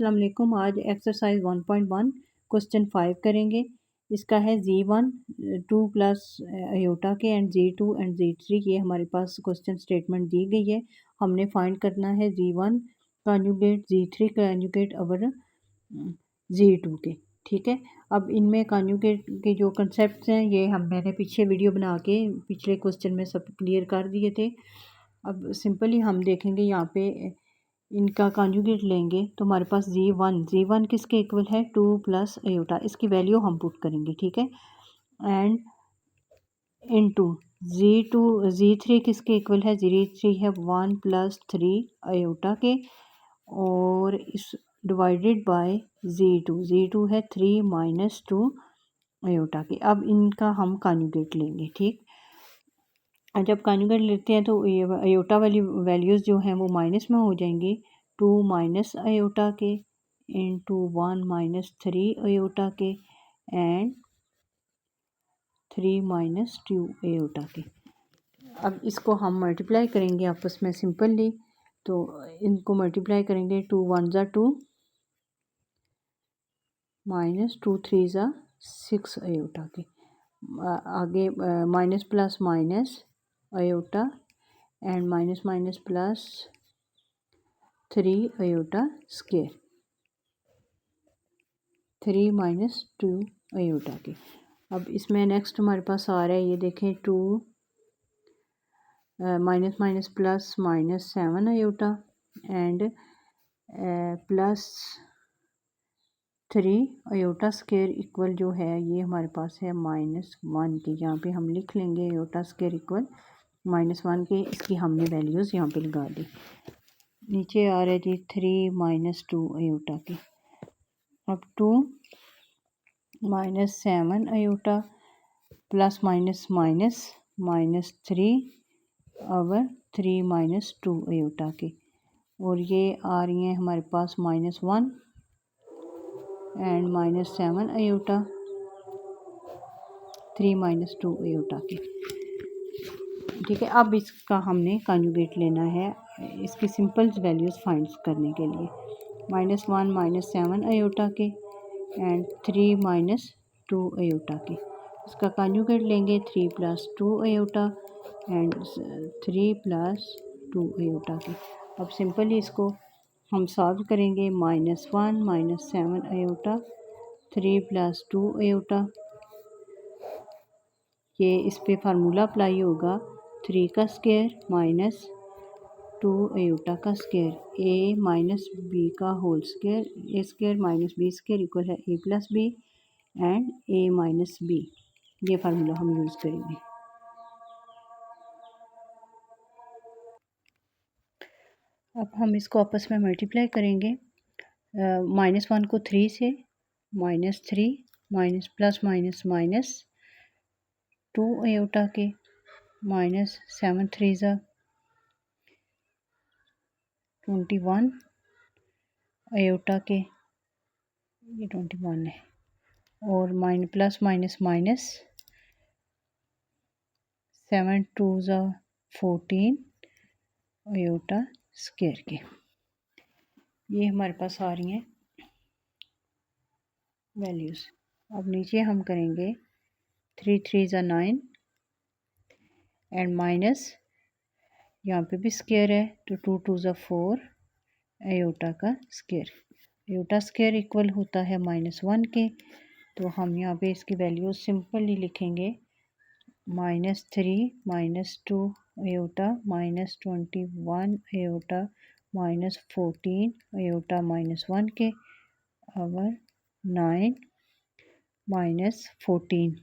अस्सलाम वालेकुम। आज एक्सरसाइज 1.1 क्वेश्चन 5 करेंगे। इसका है Z1 2 प्लस अयोटा के एंड Z2 एंड Z3। ये हमारे पास क्वेश्चन स्टेटमेंट दी गई है। हमने फाइंड करना है Z1 कॉन्जुगेट Z3 कॉन्जुगेट और Z2 के। ठीक है, अब इनमें कॉन्जुगेट के जो कंसेप्ट हैं ये मैंने पीछे वीडियो बना के पिछले क्वेश्चन में सब क्लियर कर दिए थे। अब सिंपली हम देखेंगे यहाँ पे इनका कॉन्जुगेट लेंगे तो हमारे पास Z1 किसके इक्वल है 2 प्लस अयोटा, इसकी वैल्यू हम पुट करेंगे। ठीक है, एंड इनटू Z3 किसके इक्वल है, Z3 है 1 प्लस 3 अयोटा के, और इस डिवाइडेड बाय Z2 है 3 माइनस 2 अयोटा के। अब इनका हम कॉन्जुगेट लेंगे। ठीक, जब कॉन्जुगेट लेते हैं तो ये अयोटा वाली वैल्यूज़ जो हैं वो माइनस में हो जाएंगी। 2 माइनस अयोटा के इंटू 1 माइनस 3 अयोटा के एंड 3 माइनस 2 अयोटा के। अब इसको हम मल्टीप्लाई करेंगे आपस में सिंपली, तो इनको मल्टीप्लाई करेंगे। 2 1 ज़ा 2 माइनस 2 3 ज़ा 6 अयोटा के। आगे minus plus minus iota and minus minus plus 3 iota square, 3 minus 2 iota के। अब इसमें नेक्स्ट हमारे पास आ रहा है, ये देखें 2 minus minus plus minus 7 iota and plus 3 iota square equal जो है ये हमारे पास है -1 की। यहाँ पे हम लिख लेंगे अयोटा स्क्वायर इक्वल -1 के। इसकी हमने वैल्यूज़ यहाँ पे लगा दी। नीचे आ रहा है जी 3 माइनस 2 अयोटा की। अब 2 minus 7 iota plus minus minus minus 3 और 3 माइनस 2 अयोटा के, और ये आ रही हैं हमारे पास -1 and minus 7 iota 3 minus 2 iota की। ठीक है, अब इसका हमने कॉन्जुगेट लेना है इसकी सिंपल वैल्यूज़ फाइंड करने के लिए। -1 माइनस 7 अयोटा के एंड 3 माइनस 2 अयोटा के। इसका कॉन्जुगेट लेंगे 3 plus 2 iota and 3 plus 2 iota के। अब सिंपली इसको हम सॉल्व करेंगे। -1 माइनस 7 अयोटा 3 प्लस 2 अयोटा, ये इस पे फार्मूला अप्लाई होगा 3 का स्क्वायर माइनस 2 अयोटा का स्क्वायर, a माइनस बी का whole square, A square minus B square equal है a plus B and a minus B. ये फार्मूला हम यूज़ करेंगे। अब हम इसको आपस में मल्टीप्लाई करेंगे। -1 को 3 से, -3 minus plus minus minus 2 iota के, माइनस 7 3 ज़ा 21 अयोटा के, ये 21 है, और प्लस माइनस माइनस 7 2 ज़ा 14 अयोटा स्क्वायर के। ये हमारे पास आ रही हैं वैल्यूज़। अब नीचे हम करेंगे 3 3 ज़ा 9 एंड माइनस, यहाँ पे भी स्क्वायर है तो 2 2 ज़ा 4 अयोटा का स्क्वायर। अयोटा स्क्वायर इक्वल होता है -1 के, तो हम यहाँ पे इसकी वैल्यू सिंपली लिखेंगे -3 -2 अयोटा -21 अयोटा -14 अयोटा -1 के और 9 -14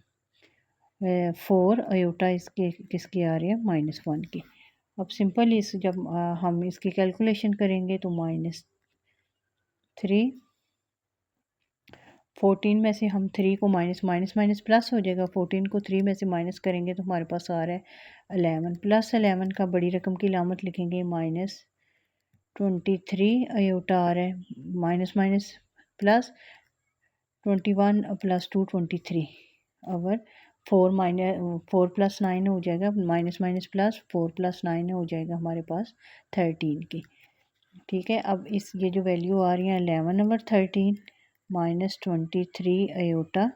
4 अयोटा इसके किसके आ रहे हैं -1 के। अब सिंपल इस जब हम इसकी कैलकुलेशन करेंगे तो -3 14 में से हम 3 को माइनस माइनस माइनस प्लस हो जाएगा। 14 को 3 में से माइनस करेंगे तो हमारे पास आ रहा है 11 प्लस 11 का बड़ी रकम की लामत लिखेंगे -23 अयोटा आ रहा है, माइनस माइनस प्लस 21 प्लस 2 23 और 4 प्लस 9 हो जाएगा, माइनस माइनस प्लस 4 प्लस 9 हो जाएगा हमारे पास 13 की। ठीक है। अब इस ये जो वैल्यू आ रही है 11/13 माइनस 23 अयोटा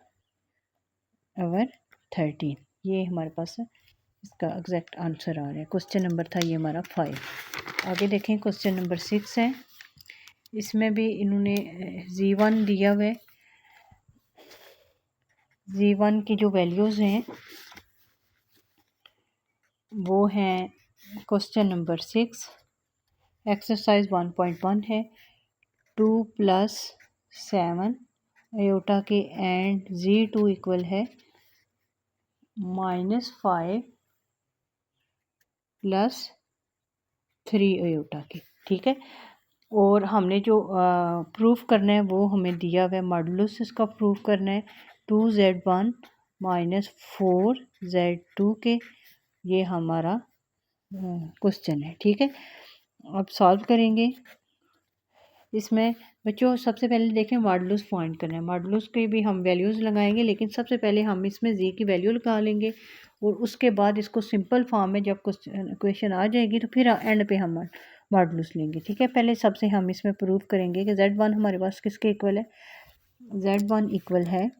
ओवर 13, ये हमारे पास इसका एग्जैक्ट आंसर आ रहा है। क्वेश्चन नंबर था ये हमारा 5। आगे देखें क्वेश्चन नंबर 6 है। इसमें भी इन्होंने Z1 दिया हुआ है। Z1 की जो वैल्यूज़ हैं वो हैं क्वेश्चन नंबर 6 एक्सरसाइज 1.1 है 2 + 7 अयोटा के एंड Z2 इक्वल है -5 + 3 अयोटा की। ठीक है। और हमने जो प्रूफ करना है वो हमें दिया हुआ है, मॉडुलस इसका प्रूफ करना है 2Z1 - 4Z2 के। ये हमारा क्वेश्चन है। ठीक है। अब सॉल्व करेंगे इसमें। बच्चों सबसे पहले देखें मॉडुलस फाइंड करना है। मॉडुलस के भी हम वैल्यूज़ लगाएंगे, लेकिन सबसे पहले हम इसमें जी की वैल्यू लगा लेंगे और उसके बाद इसको सिंपल फॉर्म में जब क्वेश्चन आ जाएगी तो फिर एंड पे हम मॉडुलस लेंगे। ठीक है। पहले सबसे हम इसमें प्रूव करेंगे कि Z1 हमारे पास किसके इक्वल है। Z1 इक्वल है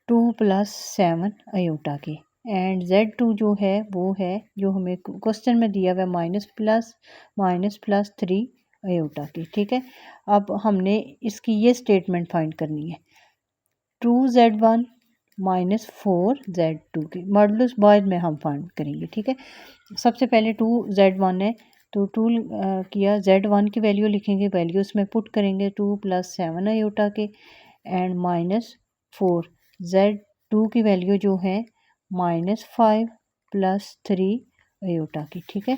2 + 7 अयोटा के एंड Z2 जो है वो है जो हमें क्वेश्चन में दिया हुआ है -+3 अयोटा की। ठीक है। अब हमने इसकी ये स्टेटमेंट फाइंड करनी है 2Z1 - 4Z2 की मॉडुलस बाद में हम फाइंड करेंगे। ठीक है। सबसे पहले 2Z1 है तो 2 किया, Z1 की वैल्यू लिखेंगे, वैल्यू उसमें पुट करेंगे 2 + 7 अयोटा के एंड -4 Z2 की वैल्यू जो है -5 + 3 अयोटा की। ठीक है।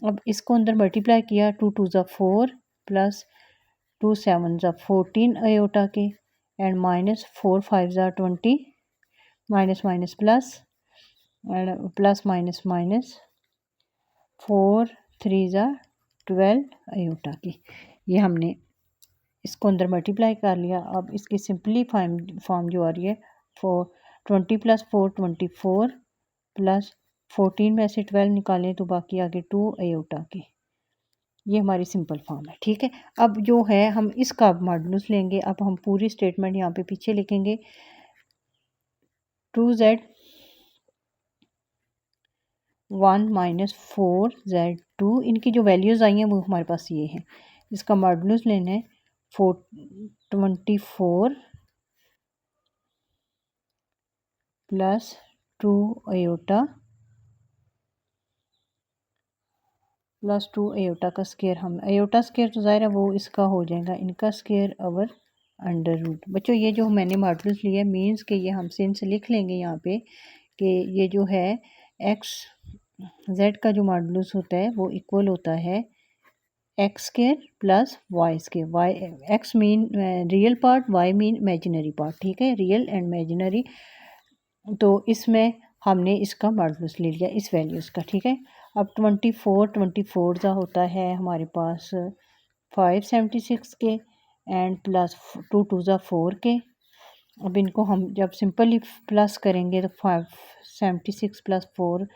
अब इसको अंदर मल्टीप्लाई किया 2 × 2 = 4 + 2 × 7 = 14 अयोटा के and -4 × 5 = 20 minus minus plus and plus minus minus 4 3 ज़ा 12 अयोटा की। ये हमने इसको अंदर मल्टीप्लाई कर लिया। अब इसकी सिंपली फॉर्म जो आ रही है 20 + 4 24 + 14 में से 12 निकालें तो बाकी आगे 2 अयोटा की। ये हमारी सिंपल फॉर्म है। ठीक है। अब जो है हम इसका मॉडुलस लेंगे। अब हम पूरी स्टेटमेंट यहाँ पे पीछे लिखेंगे 2Z1 - 4Z2 इनकी जो वैल्यूज़ आई हैं वो हमारे पास ये हैं। इसका मॉडुलस लेना है 24 + 2 अयोटा + 2 अयोटा का स्क्वायर। हम अयोटा स्क्वायर तो ज़ाहिर है वो इसका हो जाएगा इनका स्क्वायर ओवर √। बच्चों ये जो मैंने मॉडुलस लिया है मीन्स के ये हम सिंस लिख लेंगे यहाँ पे कि ये जो है एक्स जेड का जो मॉडुलस होता है वो इक्वल होता है x² + y²। Y x mean real part, y mean imaginary part. ठीक है। Real and imaginary. तो इसमें हमने इसका मॉडुलस ले लिया इस वैल्यूज़ का। ठीक है। अब 24 का होता है हमारे पास 576 के एंड प्लस 2 × 2 = 4 के। अब इनको हम जब सिंपली प्लस करेंगे तो 576 + 4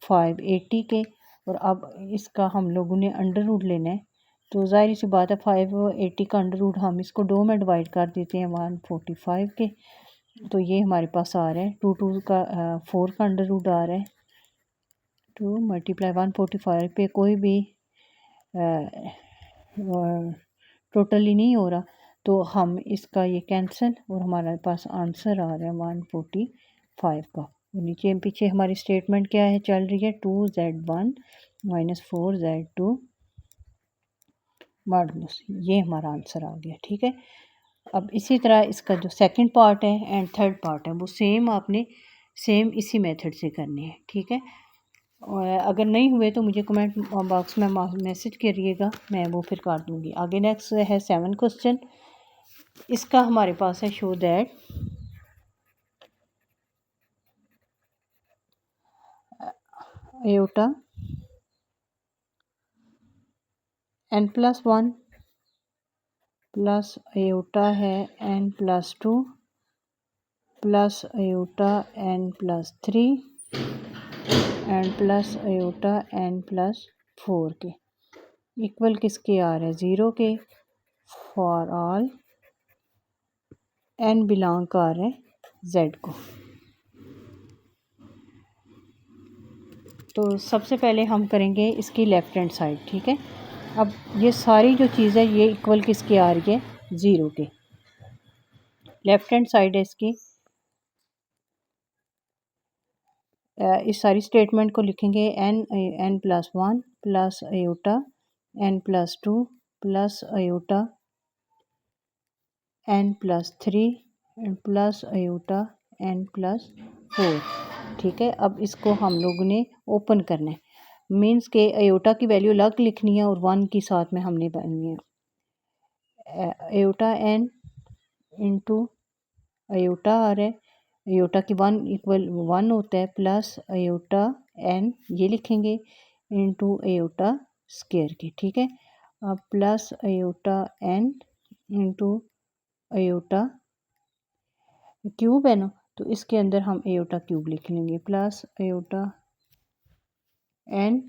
580 के। और अब इसका हम लोगों ने अंडर रूट लेना है तो ज़ाहिर सी बात है 580 का अंडर रूट हम इसको 2 में डिवाइड कर देते हैं 145 के। तो ये हमारे पास आ रहा है 2 का 4 का अंडर रूट आ रहा है 2 × 145 पे कोई भी टोटली नहीं हो रहा तो हम इसका ये कैंसिल और हमारे पास आंसर आ रहा है 145 का। और नीचे पीछे हमारी स्टेटमेंट क्या है चल रही है 2Z1 - 4Z2 मॉडुलस। ये हमारा आंसर आ गया। ठीक है। अब इसी तरह इसका जो सेकंड पार्ट है एंड थर्ड पार्ट है वो सेम आपने सेम इसी मेथड से करने हैं। ठीक है। और अगर नहीं हुए तो मुझे कमेंट बॉक्स में मैसेज करिएगा, मैं वो फिर कर दूँगी। आगे नेक्स्ट है 7 क्वेश्चन। इसका हमारे पास है show that iota n+1 plus iota है n+2 plus iota n+3 and plus iota n+4 4 के इक्वल किसके आ रहा है 0 के फॉर ऑल n बिलोंग कर रहे हैं z को। तो सबसे पहले हम करेंगे इसकी लेफ़्ट हैंड साइड, ठीक है। अब ये सारी जो चीज़ है ये इक्वल किसके आ रही है 0 के। लेफ़्ट हैंड साइड है इसकी, इस सारी स्टेटमेंट को लिखेंगे n plus 1 plus iota n plus 2 plus iota n plus 3 plus iota n plus 4, ठीक है। अब इसको हम लोगों ने ओपन करना है, मीन्स के अयोटा की वैल्यू अलग लिखनी है और 1 की साथ में हमने बननी है। अयोटा n इंटू अयोटा आ रहा है, अयोटा की 1 इक्वल 1 होता है, प्लस अयोटा n ये लिखेंगे इंटू अयोटा स्क्वायर की, ठीक है। अब plus iota n into iota cube है ना, तो इसके अंदर हम अयोटा क्यूब लिख लेंगे, plus iota n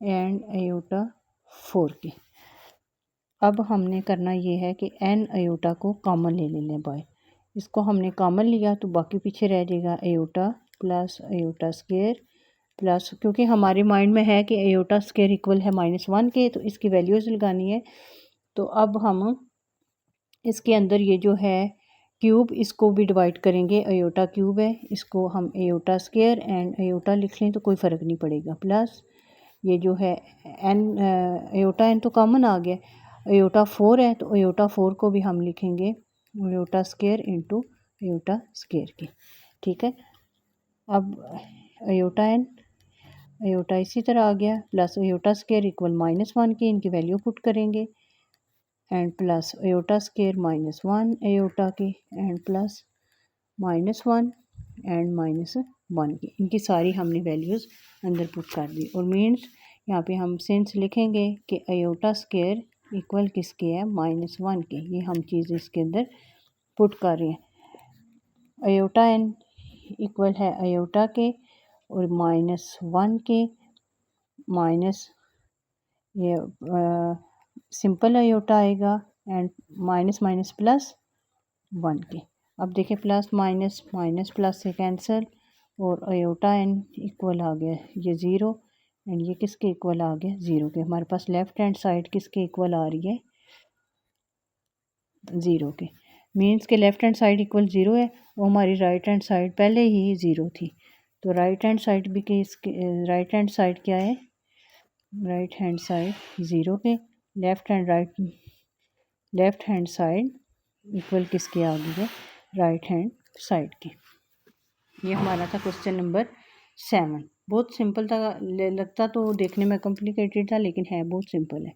and iota 4 की। अब हमने करना ये है कि n अयोटा को कॉमन ले लेना बाय, इसको हमने कॉमन लिया तो बाकी पीछे रह जाएगा iota plus iota square plus, क्योंकि हमारे माइंड में है कि अयोटा स्क्वायर इक्वल है -1 के, तो इसकी वैल्यूज़ लगानी है। तो अब हम इसके अंदर ये जो है क्यूब, इसको भी डिवाइड करेंगे, अयोटा क्यूब है, इसको हम अयोटा स्क्वायर एंड अयोटा लिख लें तो कोई फ़र्क नहीं पड़ेगा, प्लस ये जो है n अयोटा n तो कॉमन आ गया, अयोटा 4 है तो अयोटा 4 को भी हम लिखेंगे iota square into iota square की, ठीक है। अब अयोटा n अयोटा इसी तरह आ गया, प्लस अयोटा स्क्वायर इक्वल -1 की, इनकी वैल्यू पुट करेंगे and plus iota square -1 iota की एंड प्लस -1 एंड -1 की, इनकी सारी हमने वैल्यूज़ अंदर पुट कर दी। और मीन्स यहाँ पे हम सेंस लिखेंगे कि अयोटा स्क्वायर इक्वल किसके है -1 के, ये हम चीज़ इसके अंदर पुट कर रहे हैं। अयोटा n इक्वल है अयोटा के और -1 के माइनस ये सिंपल अयोटा आएगा एंड माइनस माइनस प्लस 1 के। अब देखिए प्लस माइनस माइनस प्लस से कैंसिल और अयोटा n इक्वल आ गया ये 0 एंड ये किसके इक्वल आ गया 0 के। हमारे पास लेफ़्ट हैंड साइड किसके इक्वल आ रही है 0 के, मीन्स के लेफ़्ट हैंड साइड इक्वल 0 है और हमारी राइट हैंड साइड पहले ही 0 थी। तो राइट हैंड साइड भी के इसके राइट हैंड साइड क्या है, राइट हैंड साइड 0 के, लेफ़्ट हैंड साइड इक्वल किसके आ गई है राइट हैंड साइड की। ये हमारा था क्वेश्चन नंबर 7। बहुत सिंपल था, लगता तो देखने में कॉम्प्लिकेटेड था लेकिन है बहुत सिंपल है।